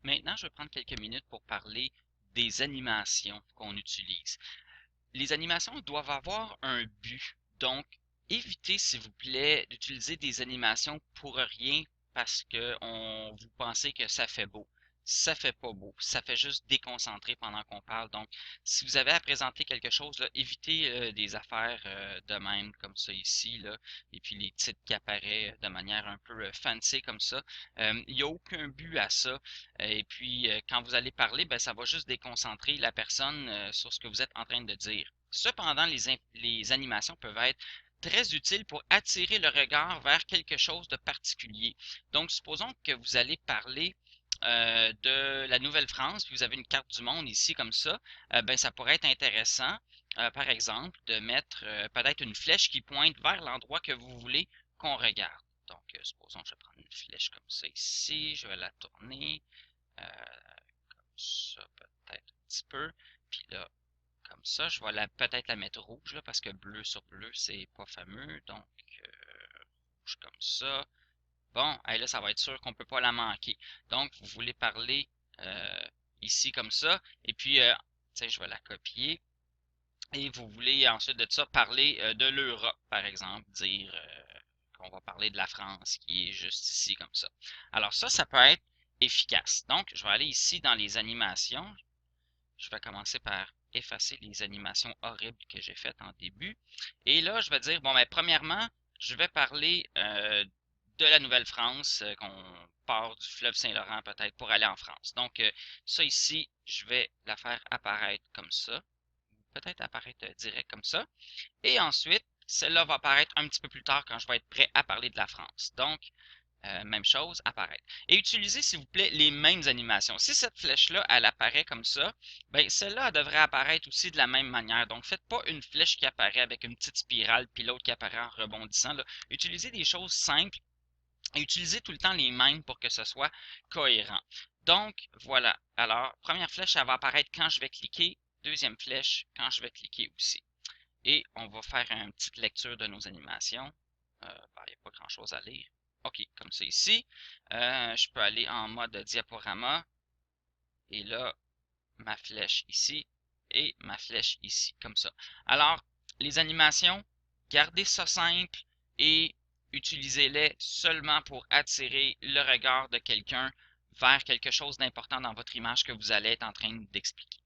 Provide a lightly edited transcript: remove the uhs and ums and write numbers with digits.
Maintenant, je vais prendre quelques minutes pour parler des animations qu'on utilise. Les animations doivent avoir un but, donc évitez s'il vous plaît d'utiliser des animations pour rien parce que vous pensez que ça fait beau. Ça fait pas beau, ça fait juste déconcentrer pendant qu'on parle. Donc, si vous avez à présenter quelque chose, là, évitez des affaires de même comme ça ici, là, et puis les titres qui apparaissent de manière un peu fancy comme ça. Il n'y a aucun but à ça. Et puis, quand vous allez parler, ben, ça va juste déconcentrer la personne sur ce que vous êtes en train de dire. Cependant, les animations peuvent être très utiles pour attirer le regard vers quelque chose de particulier. Donc, supposons que vous allez parler de la Nouvelle-France, puis vous avez une carte du monde ici comme ça, ben, ça pourrait être intéressant, par exemple, de mettre peut-être une flèche qui pointe vers l'endroit que vous voulez qu'on regarde. Donc, supposons que je vais prendre une flèche comme ça ici, je vais la tourner, comme ça peut-être un petit peu, puis là, comme ça, je vais peut-être la mettre rouge là, parce que bleu sur bleu, c'est pas fameux. Donc, rouge comme ça. Bon, là, ça va être sûr qu'on ne peut pas la manquer. Donc, vous voulez parler ici comme ça. Et puis, tiens, je vais la copier. Et vous voulez ensuite de ça parler de l'Europe, par exemple. Dire qu'on va parler de la France qui est juste ici comme ça. Alors ça peut être efficace. Donc, je vais aller ici dans les animations. Je vais commencer par effacer les animations horribles que j'ai faites en début. Et là, je vais dire, bon, ben, premièrement, je vais parler de la Nouvelle-France, qu'on part du fleuve Saint-Laurent peut-être pour aller en France. Donc, ça ici, je vais la faire apparaître comme ça. Peut-être apparaître direct comme ça. Et ensuite, celle-là va apparaître un petit peu plus tard quand je vais être prêt à parler de la France. Donc, même chose, apparaître. Et utilisez, s'il vous plaît, les mêmes animations. Si cette flèche-là, elle apparaît comme ça, ben celle-là, elle devrait apparaître aussi de la même manière. Donc, faites pas une flèche qui apparaît avec une petite spirale, puis l'autre qui apparaît en rebondissant, là. Utilisez des choses simples et utilisez tout le temps les mêmes pour que ce soit cohérent. Donc, voilà. Alors, première flèche, elle va apparaître quand je vais cliquer. Deuxième flèche, quand je vais cliquer aussi. Et on va faire une petite lecture de nos animations. Il n'y a pas grand-chose à lire. OK, comme ça ici. Je peux aller en mode diaporama. Et là, ma flèche ici et ma flèche ici, comme ça. Alors, les animations, gardez ça simple et utilisez-les seulement pour attirer le regard de quelqu'un vers quelque chose d'important dans votre image que vous allez être en train d'expliquer.